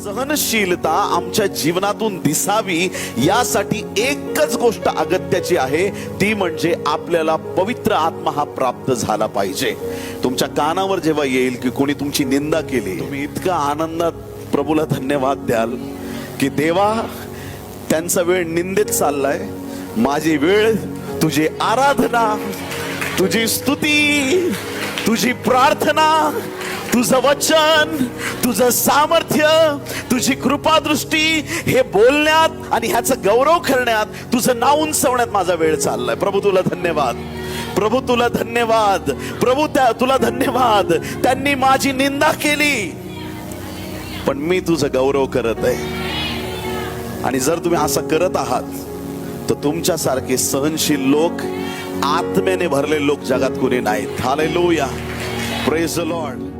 सहनशीलता आमच्या जीवनातून दिसावी यासाठी एकच गोष्ट अगत्याची आहे, ती म्हणजे आपल्याला पवित्र आत्मा हा प्राप्त झाला पाहिजे. तुमच्या कानावर जेव्हा येईल की कोणी तुमची निंदा केली, तुम्ही इतका आनंदात प्रभूला धन्यवाद द्याल की देवा, त्यांचा वेळ निंदेत चाललाय, माझी वेळ तुझी आराधना, तुझी स्तुती, तुझी प्रार्थना, तुझं वचन, तुझं सामर्थ्य, तुझी कृपादृष्टी हे बोलण्यात आणि ह्याचं गौरव करण्यात, तुझं नाव उंचावण्यात माझा वेळ चाललाय. प्रभू तुला धन्यवाद, प्रभू तुला धन्यवाद, प्रभू तुला धन्यवाद. त्यांनी माझी निंदा केली पण मी तुझं गौरव करत आहे. आणि जर तुम्ही असं करत आहात तर तुमच्यासारखे सहनशील लोक, आत्म्याने भरलेले लोक जगात कुणी नाहीत. Hallelujah, praise the Lord.